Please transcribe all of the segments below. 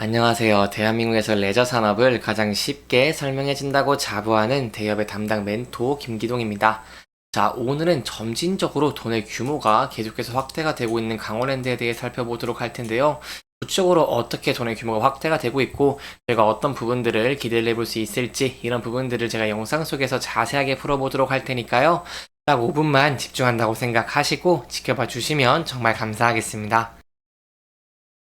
안녕하세요. 대한민국에서 레저 산업을 가장 쉽게 설명해준다고 자부하는 대기업의 담당 멘토 김기동입니다. 자, 오늘은 점진적으로 돈의 규모가 계속해서 확대가 되고 있는 강원랜드에 대해 살펴보도록 할 텐데요. 구체적으로 어떻게 돈의 규모가 확대가 되고 있고, 저희가 어떤 부분들을 기대를 해볼 수 있을지, 이런 부분들을 제가 영상 속에서 자세하게 풀어보도록 할 테니까요. 딱 5분만 집중한다고 생각하시고 지켜봐 주시면 정말 감사하겠습니다.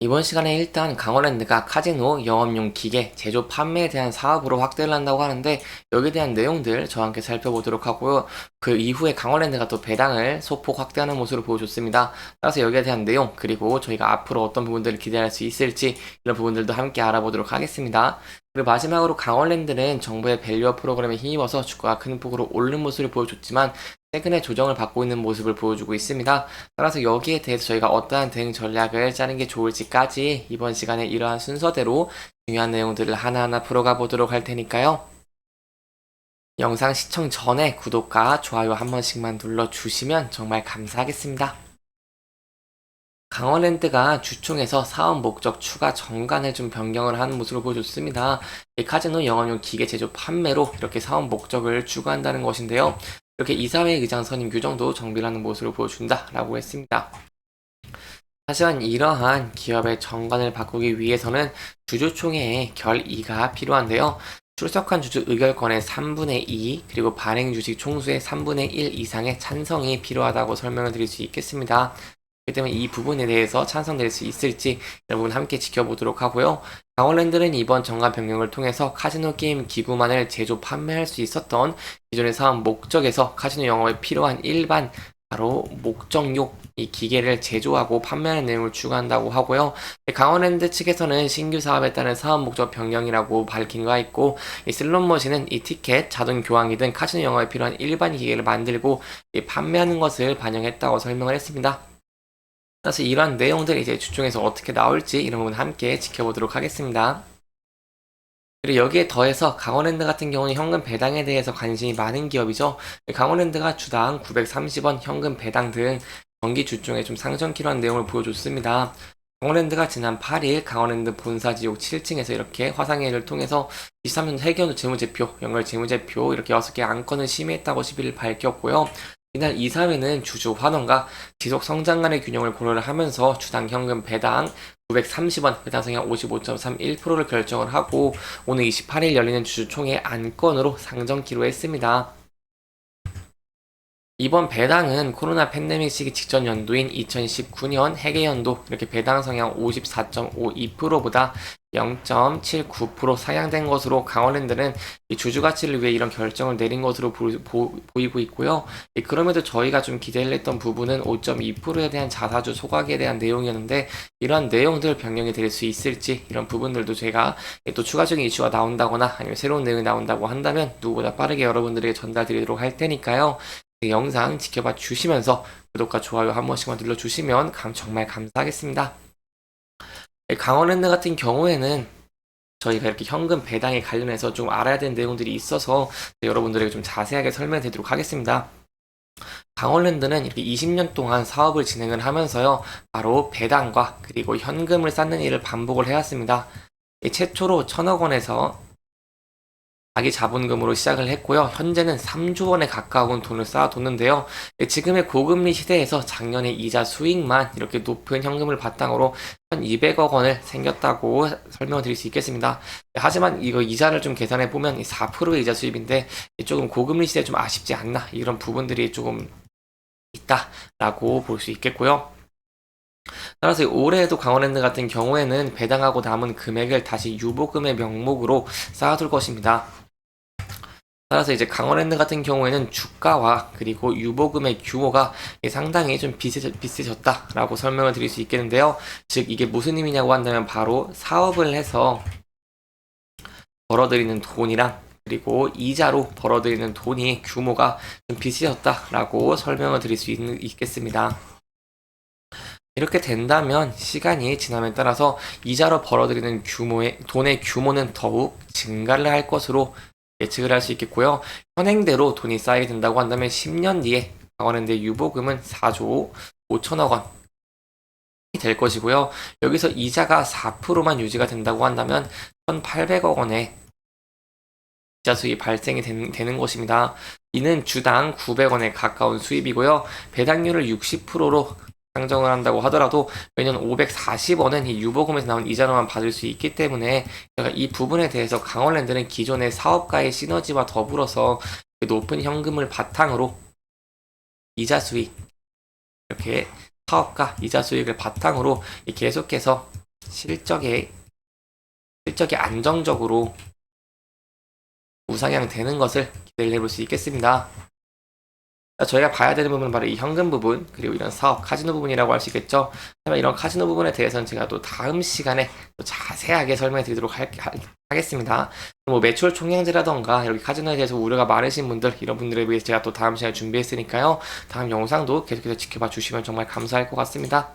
이번 시간에 일단 강원랜드가 카지노 영업용 기계 제조 판매에 대한 사업으로 확대를 한다고 하는데, 여기에 대한 내용들 저와 함께 살펴보도록 하고요. 그 이후에 강원랜드가 또 배당을 소폭 확대하는 모습을 보여줬습니다. 따라서 여기에 대한 내용, 그리고 저희가 앞으로 어떤 부분들을 기대할 수 있을지, 이런 부분들도 함께 알아보도록 하겠습니다. 그리고 마지막으로 강원랜드는 정부의 밸류업 프로그램에 힘입어서 주가가 큰 폭으로 오르는 모습을 보여줬지만, 최근에 조정을 받고 있는 모습을 보여주고 있습니다. 따라서 여기에 대해서 저희가 어떠한 대응 전략을 짜는 게 좋을지까지 이번 시간에 이러한 순서대로 중요한 내용들을 하나하나 풀어가 보도록 할 테니까요. 영상 시청 전에 구독과 좋아요 한 번씩만 눌러주시면 정말 감사하겠습니다. 강원랜드가 주총에서 사업 목적 추가 정관을 좀 변경을 하는 모습을 보여줬습니다. 이 카지노 영업용 기계 제조 판매로 이렇게 사업 목적을 추가한다는 것인데요. 이렇게 이사회 의장 선임 규정도 정비를 하는 모습을 보여준다라고 했습니다. 하지만 이러한 기업의 정관을 바꾸기 위해서는 주주총회의 결의가 필요한데요. 출석한 주주 의결권의 3분의 2, 그리고 발행 주식 총수의 3분의 1 이상의 찬성이 필요하다고 설명을 드릴 수 있겠습니다. 그렇기 때문에 이 부분에 대해서 찬성될 수 있을지 여러분 함께 지켜보도록 하고요. 강원랜드는 이번 정관 변경을 통해서 카지노 게임 기구만을 제조 판매할 수 있었던 기존의 사업 목적에서 카지노 영업에 필요한 일반 바로 목적용 이 기계를 제조하고 판매하는 내용을 추가한다고 하고요. 강원랜드 측에서는 신규 사업에 따른 사업 목적 변경이라고 밝힌 바 있고, 이 슬롯머신은 이 티켓, 자동 교환기 등 카지노 영업에 필요한 일반 기계를 만들고 판매하는 것을 반영했다고 설명을 했습니다. 따라서 이러한 내용들 이제 주총에서 어떻게 나올지 이런 부분 함께 지켜보도록 하겠습니다. 그리고 여기에 더해서 강원랜드 같은 경우는 현금 배당에 대해서 관심이 많은 기업이죠. 강원랜드가 주당 930원 현금 배당 등 정기 주총에 좀 상승키로 한 내용을 보여줬습니다. 강원랜드가 지난 8일 강원랜드 본사 지역 7층에서 이렇게 화상회의를 통해서 23년 회계연도 재무제표, 연결 재무제표 이렇게 6개 안건을 심의했다고 11일 밝혔고요. 이날 이사회는 주주 환원과 지속 성장 간의 균형을 고려를 하면서 주당 현금 배당 930원, 배당 성향 55.31%를 결정을 하고, 오늘 28일 열리는 주주총회 안건으로 상정키로 했습니다. 이번 배당은 코로나 팬데믹 시기 직전 연도인 2019년 회계연도 이렇게 배당 성향 54.52%보다 0.79% 상향된 것으로 강원랜드는 이 주주 가치를 위해 이런 결정을 내린 것으로 보이고 있고요. 그럼에도 저희가 좀 기대를 했던 부분은 5.2%에 대한 자사주 소각에 대한 내용이었는데, 이러한 내용들 변경이 될 수 있을지 이런 부분들도 제가 또 추가적인 이슈가 나온다거나 아니면 새로운 내용이 나온다고 한다면 누구보다 빠르게 여러분들에게 전달드리도록 할 테니까요. 영상 지켜봐 주시면서 구독과 좋아요 한 번씩만 눌러주시면 정말 감사하겠습니다. 강원랜드 같은 경우에는 저희가 이렇게 현금 배당에 관련해서 좀 알아야 되는 내용들이 있어서 여러분들에게 좀 자세하게 설명드리도록 하겠습니다. 강원랜드는 이렇게 20년 동안 사업을 진행을 하면서요, 바로 배당과 그리고 현금을 쌓는 일을 반복을 해왔습니다. 최초로 1,000억 원에서 자기 자본금으로 시작을 했고요. 현재는 3조 원에 가까운 돈을 쌓아뒀는데요. 지금의 고금리 시대에서 작년에 이자 수익만 이렇게 높은 현금을 바탕으로 1,200억 원을 생겼다고 설명을 드릴 수 있겠습니다. 하지만 이거 이자를 좀 계산해 보면 4%의 이자 수입인데 조금 고금리 시대에 좀 아쉽지 않나, 이런 부분들이 조금 있다라고 볼 수 있겠고요. 따라서 올해에도 강원랜드 같은 경우에는 배당하고 남은 금액을 다시 유보금의 명목으로 쌓아둘 것입니다. 따라서 이제 강원랜드 같은 경우에는 주가와 그리고 유보금의 규모가 상당히 좀 비슷해졌다라고 설명을 드릴 수 있겠는데요. 즉 이게 무슨 의미냐고 한다면 바로 사업을 해서 벌어들이는 돈이랑 그리고 이자로 벌어들이는 돈이 규모가 좀 비슷해졌다라고 설명을 드릴 수 있겠습니다. 이렇게 된다면 시간이 지남에 따라서 이자로 벌어들이는 돈의 규모는 더욱 증가를 할 것으로 예측을 할 수 있겠고요. 현행대로 돈이 쌓이게 된다고 한다면 10년 뒤에 강원랜드의 유보금은 4조 5천억 원, 될 것이고요. 여기서 이자가 4%만 유지가 된다고 한다면 1,800억 원의 이자 수입이 발생이 되는 것입니다. 이는 주당 900원에 가까운 수입이고요. 배당률을 60%로 상정을 한다고 하더라도 매년 540원은 이 유보금에서 나온 이자로만 받을 수 있기 때문에 이 부분에 대해서 강원랜드는 기존의 사업가의 시너지와 더불어서 높은 현금을 바탕으로 이자 수익, 이렇게 사업가 이자 수익을 바탕으로 계속해서 실적이 안정적으로 우상향 되는 것을 기대를 해볼 수 있겠습니다. 저희가 봐야 되는 부분은 바로 이 현금 부분, 그리고 이런 사업, 카지노 부분이라고 할 수 있겠죠. 하지만 이런 카지노 부분에 대해서는 제가 또 다음 시간에 또 자세하게 설명해 드리도록 하겠습니다. 뭐 매출 총량제라던가 이렇게 카지노에 대해서 우려가 많으신 분들, 이런 분들에 위해서 제가 또 다음 시간에 준비했으니까요. 다음 영상도 계속해서 지켜봐 주시면 정말 감사할 것 같습니다.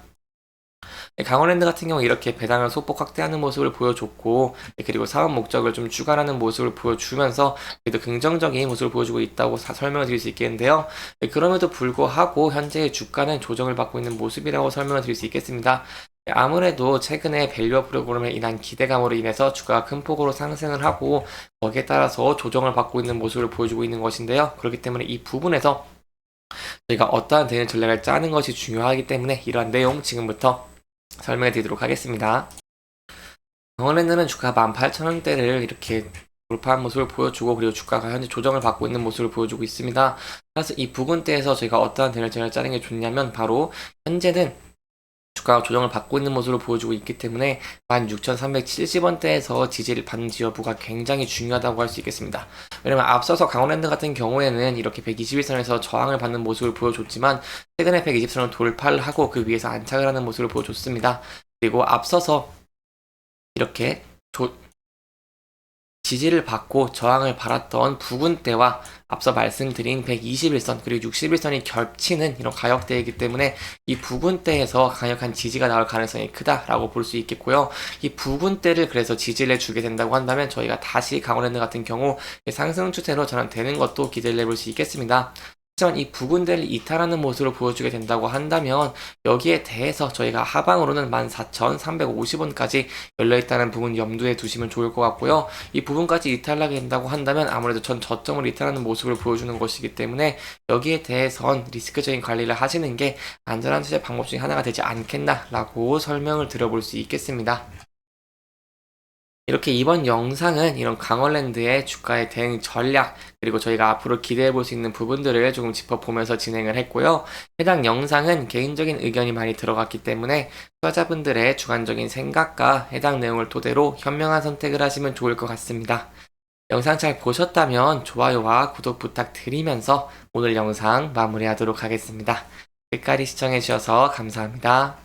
강원랜드 같은 경우 이렇게 배당을 소폭 확대하는 모습을 보여줬고, 그리고 사업 목적을 좀 주관하는 모습을 보여주면서 그래도 긍정적인 모습을 보여주고 있다고 설명을 드릴 수 있겠는데요. 그럼에도 불구하고 현재의 주가는 조정을 받고 있는 모습이라고 설명을 드릴 수 있겠습니다. 아무래도 최근에 밸류업 프로그램에 인한 기대감으로 인해서 주가가 큰 폭으로 상승을 하고, 거기에 따라서 조정을 받고 있는 모습을 보여주고 있는 것인데요. 그렇기 때문에 이 부분에서 저희가 어떠한 대응 전략을 짜는 것이 중요하기 때문에 이러한 내용 지금부터 설명해 드리도록 하겠습니다. 강원랜드는 주가가 18,000원대를 이렇게 돌파한 모습을 보여주고, 그리고 주가가 현재 조정을 받고 있는 모습을 보여주고 있습니다. 그래서 이 부분대에서 저희가 어떠한 대응을 짜는 게 좋냐면, 바로 현재는 주가가 조정을 받고 있는 모습을 보여주고 있기 때문에 16,370원대에서 지지를 받는 여부가 굉장히 중요하다고 할 수 있겠습니다. 왜냐면 앞서서 강원랜드 같은 경우에는 이렇게 121선에서 저항을 받는 모습을 보여줬지만, 최근에 120선을 돌파를 하고 그 위에서 안착을 하는 모습을 보여줬습니다. 그리고 앞서서 이렇게 지지를 받고 저항을 받았던 부근대와 앞서 말씀드린 121선 그리고 61선이 겹치는 이런 가격대이기 때문에 이 부근대에서 강력한 지지가 나올 가능성이 크다라고 볼 수 있겠고요. 이 부근대를 그래서 지지를 해주게 된다고 한다면 저희가 다시 강원랜드 같은 경우 상승 추세로 전환되는 것도 기대를 해볼 수 있겠습니다. 하지만 이 부근대를 이탈하는 모습을 보여주게 된다고 한다면 여기에 대해서 저희가 하방으로는 14,350원까지 열려있다는 부분 염두에 두시면 좋을 것 같고요. 이 부분까지 이탈하게 된다고 한다면 아무래도 전 저점을 이탈하는 모습을 보여주는 것이기 때문에 여기에 대해선 리스크적인 관리를 하시는 게 안전한 투자 방법 중에 하나가 되지 않겠나라고 설명을 드려볼 수 있겠습니다. 이렇게 이번 영상은 이런 강원랜드의 주가의 대응 전략, 그리고 저희가 앞으로 기대해 볼 수 있는 부분들을 조금 짚어보면서 진행을 했고요. 해당 영상은 개인적인 의견이 많이 들어갔기 때문에 투자자분들의 주관적인 생각과 해당 내용을 토대로 현명한 선택을 하시면 좋을 것 같습니다. 영상 잘 보셨다면 좋아요와 구독 부탁드리면서 오늘 영상 마무리하도록 하겠습니다. 끝까지 시청해 주셔서 감사합니다.